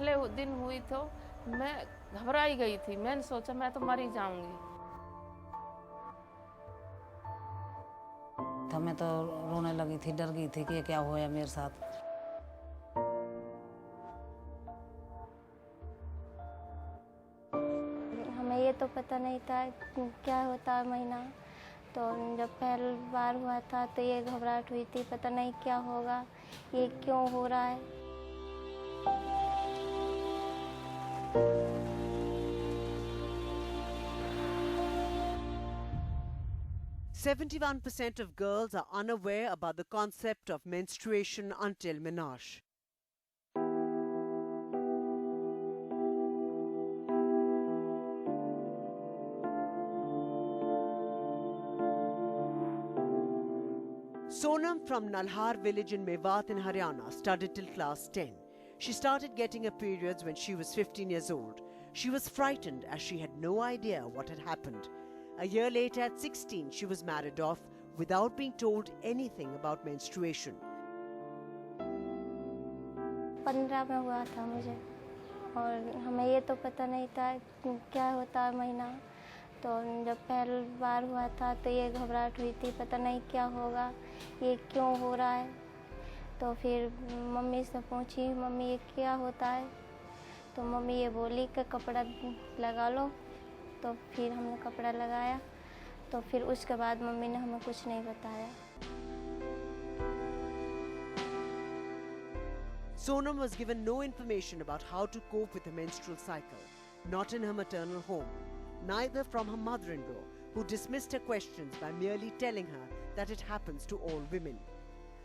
पहले दिन हुई तो मैं घबराई गई थी। मैंने सोचा मैं तो मर ही जाऊंगी। मैं तो रोने लगी थी, डर गई थी कि ये क्या हुआ मेरे साथ। हमें ये तो पता नहीं था क्या होता है महीना। तो जब पहली बार हुआ था तो ये घबराहट हुई थी, पता नहीं क्या होगा, ये क्यों हो रहा है। 71% of girls are unaware about the concept of menstruation until menarche. Sonam from Nalhar village in Mewat in Haryana studied till class 10. She started getting her periods when she was 15 years old. She was frightened as she had no idea what had happened. A year later, at 16, she was married off without being told anything about menstruation. 15 में हुआ था मुझे और हमें ये तो पता नहीं था क्या होता है महीना। तो जब पहली बार हुआ था तो ये घबराहट हुई थी, पता नहीं क्या होगा, ये क्यों हो रहा है। तो फिर मम्मी से पूछी, मम्मी ये क्या होता है। तो मम्मी ये बोली कि कपड़ा लगा लो। तो फिर हमने कपड़ा लगाया। तो फिर उसके बाद मम्मी ने हमें कुछ नहीं बताया। Sonam was given no information about how to cope with her menstrual cycle, not in her maternal home, neither from her mother-in-law, who dismissed her questions by merely telling her that it happens to all women.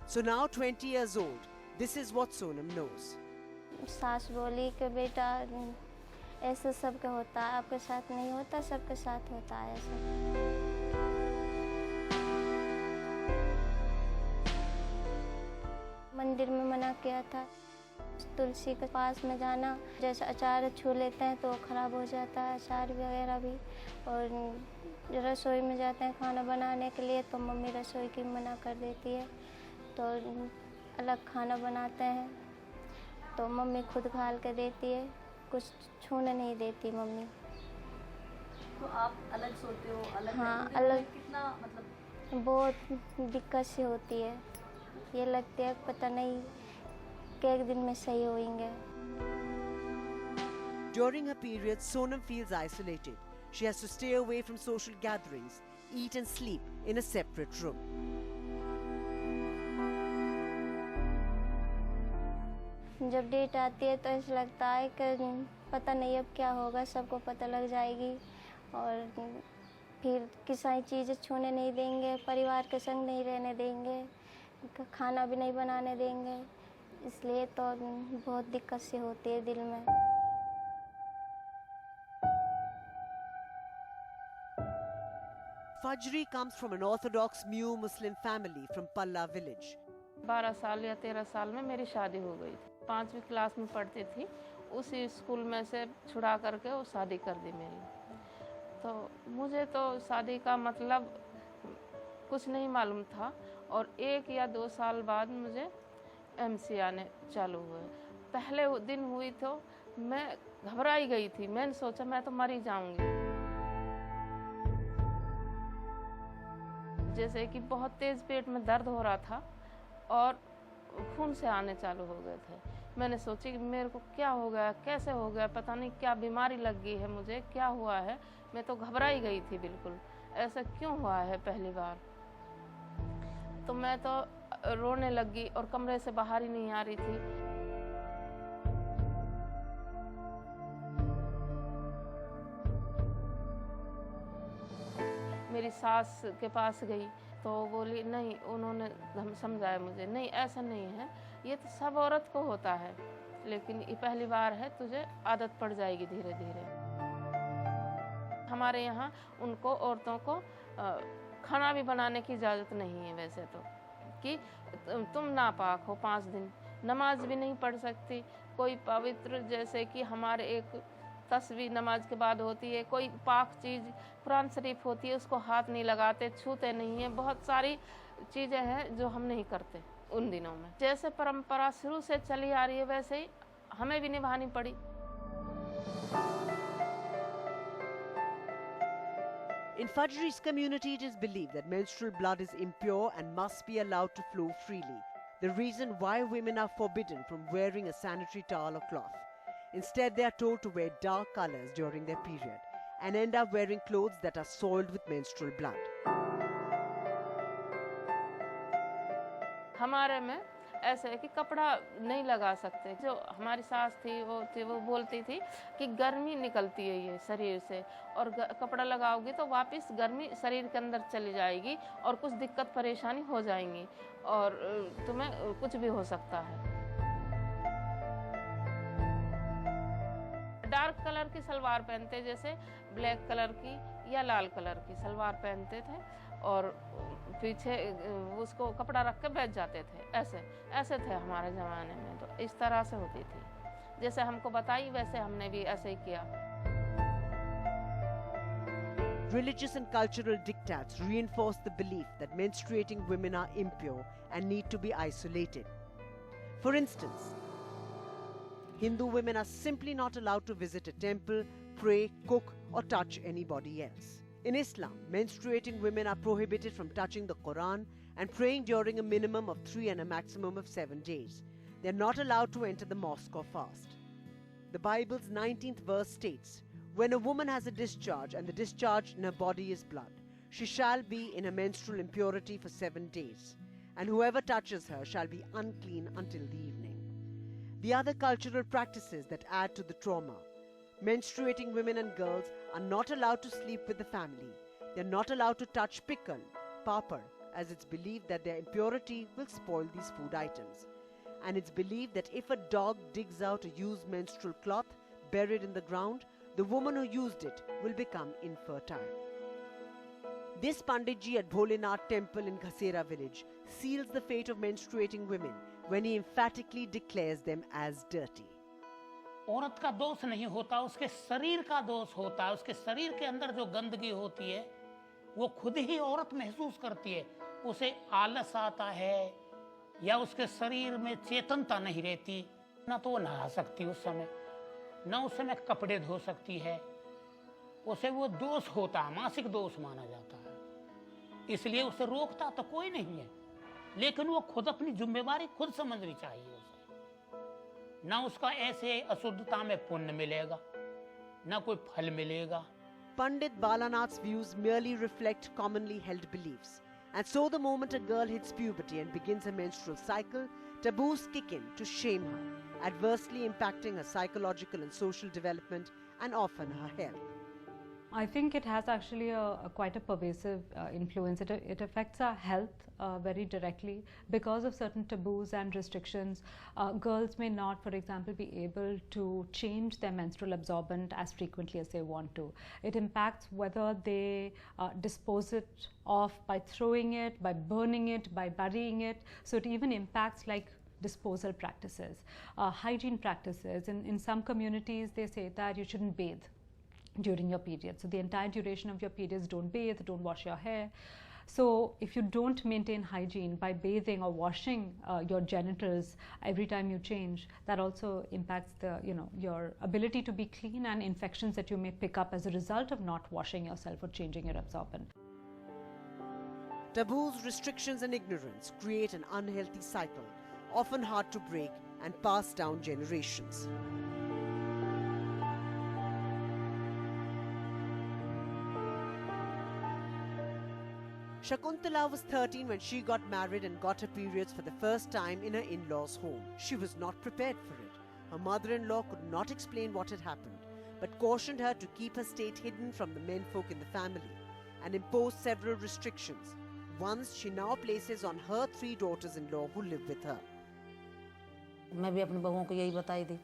So now 20 years old, this is what Sonam knows. सास बोली कि बेटा ऐसे सबके होता है, आपके साथ नहीं होता, सबके साथ होता है ऐसा। मंदिर में मना किया था तुलसी के पास में जाना, जैसे अचार छू लेते हैं तो खराब हो जाता है अचार वगैरह भी। और रसोई में जाते हैं खाना बनाने के लिए तो मम्मी रसोई की मना कर देती है, तो अलग खाना बनाते हैं तो मम्मी खुद घाल के देती है, कुछ छूने नहीं देती मम्मी। तो आप अलग सोते हो? अलग? हाँ अलग। कितना मतलब बहुत दिक्कत सी होती है, ये लगता है पता नहीं कि एक दिन में सही होएंगे। During her period, Sonam feels isolated. She has to stay away from social gatherings, eat and sleep in a separate room. जब डेट आती है तो ऐसा लगता है कि पता नहीं अब क्या होगा, सबको पता लग जाएगी और फिर किसी चीज़ छूने नहीं देंगे, परिवार के संग नहीं रहने देंगे, खाना भी नहीं बनाने देंगे, इसलिए तो बहुत दिक्कत सी होती है दिल में। Fajri comes from an orthodox Mu Muslim family from Palla village. 12 साल या 13 साल में मेरी शादी हो गई थी। 5वीं क्लास में पढ़ती थी, उसी स्कूल में से छुड़ा करके वो शादी कर दी मेरी। तो मुझे तो शादी का मतलब कुछ नहीं मालूम था और 1 या 2 साल बाद मुझे MC आने चालू हुए। पहले दिन हुई तो मैं घबराई गई थी। मैंने सोचा मैं तो मर ही जाऊंगी। जैसे कि बहुत तेज पेट में दर्द हो रहा था और खून से आने चालू हो गए थे। मैंने सोची कि मेरे को क्या हो गया, कैसे हो गया, पता नहीं क्या बीमारी लग गई है मुझे, क्या हुआ है। मैं तो घबराई गई थी बिल्कुल, ऐसा क्यों हुआ है पहली बार। तो मैं तो रोने लगी और कमरे से बाहर ही नहीं आ रही थी। मेरी सास के पास गई तो बोली नहीं, उन्होंने हम समझाया मुझे, नहीं ऐसा नहीं है, ये तो सब औरत को होता है, लेकिन ये पहली बार है, तुझे आदत पड़ जाएगी धीरे धीरे। हमारे यहाँ उनको औरतों को खाना भी बनाने की इजाज़त नहीं है वैसे तो, कि तुम नापाक हो 5 दिन, नमाज भी नहीं पढ़ सकती। कोई पवित्र जैसे कि हमारे एक तस्वीर नमाज के बाद होती है, कोई पाक चीज़ कुरान शरीफ होती है उसको हाथ नहीं लगाते, छूते नहीं हैं। बहुत सारी चीज़ें हैं जो हम नहीं करते उन दिनों में। जैसे परंपरा शुरू से चली आ रही है वैसे ही हमें भी निभानी पड़ी। In Fajri's community, it is believed that menstrual blood is impure and must be allowed to flow freely. The reason why women are forbidden from wearing a sanitary towel or cloth. Instead, they are told to wear dark colors during their period and end up wearing clothes that are soiled with menstrual blood. हमारे में ऐसे है कि कपड़ा नहीं लगा सकते। जो हमारी सास थी वो बोलती थी कि गर्मी निकलती है ये शरीर से, और कपड़ा लगाओगी तो वापस गर्मी शरीर के अंदर चली जाएगी और कुछ दिक्कत परेशानी हो जाएंगी और तुम्हें कुछ भी हो सकता है। डार्क कलर की सलवार पहनते, जैसे ब्लैक कलर की या लाल कलर की सलवार पहनते थे और पीछे उसको कपड़ा रख के बैठ जाते थे। ऐसे थे हमारे ज़माने में। तो इस तरह से होती थी, जैसे हमको बताई वैसे हमने भी ऐसे ही किया। Religious and cultural diktats reinforce the belief that menstruating women are impure and need to be isolated. For instance, Hindu women are simply not allowed to visit a temple, pray, cook, or touch anybody else. In Islam, menstruating women are prohibited from touching the Quran and praying during a minimum of 3 and a maximum of 7 days. They are not allowed to enter the mosque or fast. The Bible's 19th verse states, "When a woman has a discharge and the discharge in her body is blood, she shall be in a menstrual impurity for 7 days, and whoever touches her shall be unclean until the evening." The other cultural practices that add to the trauma. Menstruating women and girls are not allowed to sleep with the family. They are not allowed to touch pickle, papad, as it's believed that their impurity will spoil these food items. And it's believed that if a dog digs out a used menstrual cloth buried in the ground, the woman who used it will become infertile. This Panditji at Bholenath temple in Khasera village seals the fate of menstruating women when he emphatically declares them as dirty. औरत का दोष नहीं होता, उसके शरीर का दोष होता है। उसके शरीर के अंदर जो गंदगी होती है वो खुद ही औरत महसूस करती है। उसे आलस आता है या उसके शरीर में चेतनता नहीं रहती, ना तो वो नहा सकती उस समय, ना उस समय कपड़े धो सकती है। उसे वो दोष होता है, मासिक दोष माना जाता है। इसलिए उसे रोकता तो कोई नहीं है, लेकिन वो खुद अपनी जिम्मेवारी खुद समझनी चाहिए। उसे ना उसका ऐसे अशुद्धता में पुण्य मिलेगा, ना कोई फल मिलेगा। Pandit Balanath's views merely reflect commonly held beliefs. And so the moment a girl hits puberty and begins her menstrual cycle, taboos kick in to shame her, adversely impacting her psychological and social development and often her health. I think it has actually quite a pervasive influence. It affects our health very directly because of certain taboos and restrictions. Girls may not, for example, be able to change their menstrual absorbent as frequently as they want to. It impacts whether they dispose it off by throwing it, by burning it, by burying it. So it even impacts like disposal practices, hygiene practices. In some communities, they say that you shouldn't bathe during your period. So the entire duration of your periods, don't bathe, don't wash your hair. So if you don't maintain hygiene by bathing or washing your genitals every time you change, that also impacts your ability to be clean and infections that you may pick up as a result of not washing yourself or changing your absorbent. Taboos, restrictions and ignorance create an unhealthy cycle, often hard to break and pass down generations. Shakuntala was 13 when she got married and got her periods for the first time in her in-laws' home. She was not prepared for it. Her mother-in-law could not explain what had happened, but cautioned her to keep her state hidden from the menfolk in the family and imposed several restrictions. Once she now places on her 3 daughters-in-law who live with her. मैं भी अपनी बहुओं को यही बताई थी,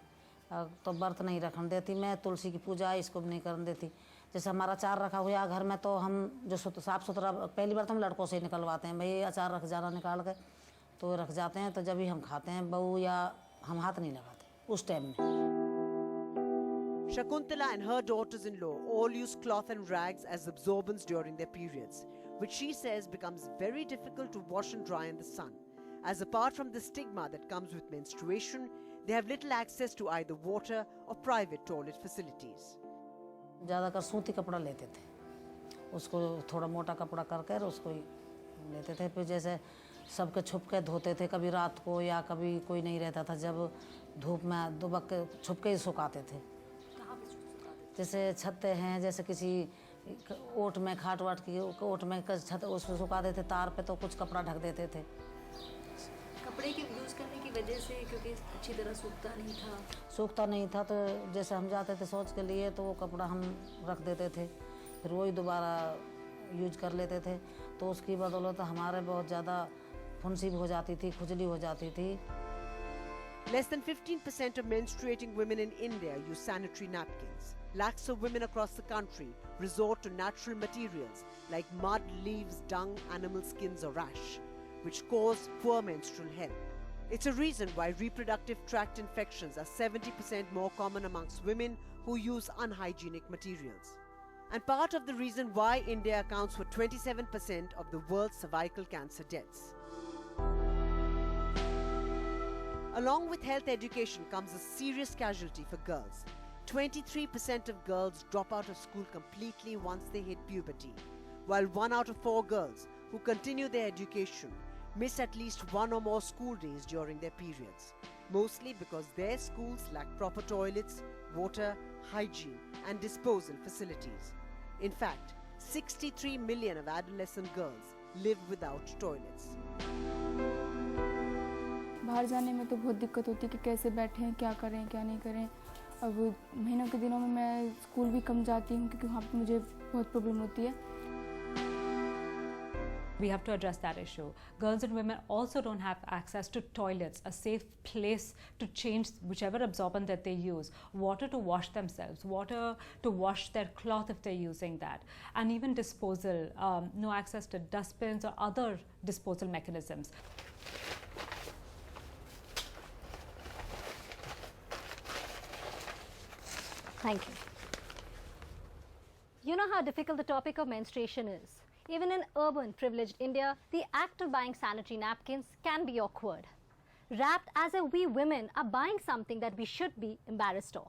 तो व्रत नहीं रखने देती मैं, तुलसी की पूजा इसको भी नहीं करने देती। जैसे हमारा अचार रखा हुआ घर में, तो हम जो साफ़ सुथरा पहली बार तो हम लड़कों से निकलवाते हैं, भाई अचार रख जाना निकाल के, तो रख जाते हैं। तो जब भी हम खाते हैं बहू या हम हाथ नहीं लगाते उस टाइम में। Shakuntala and her daughters-in-law all use cloth and rags as absorbents during their periods, which she says becomes very difficult to wash and dry in the sun. As apart from the stigma that comes with menstruation, They have little access to either water or private toilet facilities. ज़्यादातर सूती कपड़ा लेते थे, उसको थोड़ा मोटा कपड़ा करके उसको ही लेते थे। फिर जैसे सबके छुप के धोते थे, कभी रात को या कभी कोई नहीं रहता था, जब धूप में दुबक के छुप के ही सुखाते थे। जैसे छत्ते हैं, जैसे किसी ओट में खाट वाट की ओट में छत उसमें सुखा देते, तार पे तो कुछ कपड़ा ढक देते थे। कपड़े के यूज करने की वजह से, क्योंकि अच्छी तरह सूखता नहीं था तो जैसे हम जाते थे शौच के लिए तो वो कपड़ा हम रख देते थे, फिर वही दोबारा यूज कर लेते थे। तो उसकी बदौलत हमारे बहुत ज़्यादा फुंसी हो जाती थी, खुजली हो जाती थी। Less than 15% of menstruating women in India use sanitary napkins. Lakhs of women across the country resort to natural materials like mud, leaves, dung, animal skins or ash, which cause poor menstrual health. It's a reason why reproductive tract infections are 70% more common amongst women who use unhygienic materials. And part of the reason why India accounts for 27% of the world's cervical cancer deaths. Along with health education comes a serious casualty for girls. 23% of girls drop out of school completely once they hit puberty, while 1 out of 4 girls who continue their education miss at least 1 or more school days during their periods, mostly because their schools lack proper toilets, water, hygiene and disposal facilities. In fact, 63 million of adolescent girls live without toilets. बाहर जाने में तो बहुत दिक्कत होती है कि कैसे बैठें, क्या करें, क्या नहीं करें। अब महीनों के दिनों में मैं स्कूल भी कम जाती हूँ क्योंकि वहाँ पे मुझे बहुत प्रॉब्लम होती है। We have to address that issue. Girls and women also don't have access to toilets, a safe place to change whichever absorbent that they use, water to wash themselves, water to wash their cloth if they're using that, and even disposal, no access to dustbins or other disposal mechanisms. Thank you. You know how difficult the topic of menstruation is. Even in urban, privileged India, the act of buying sanitary napkins can be awkward. Wrapped as if we women are buying something that we should be embarrassed of.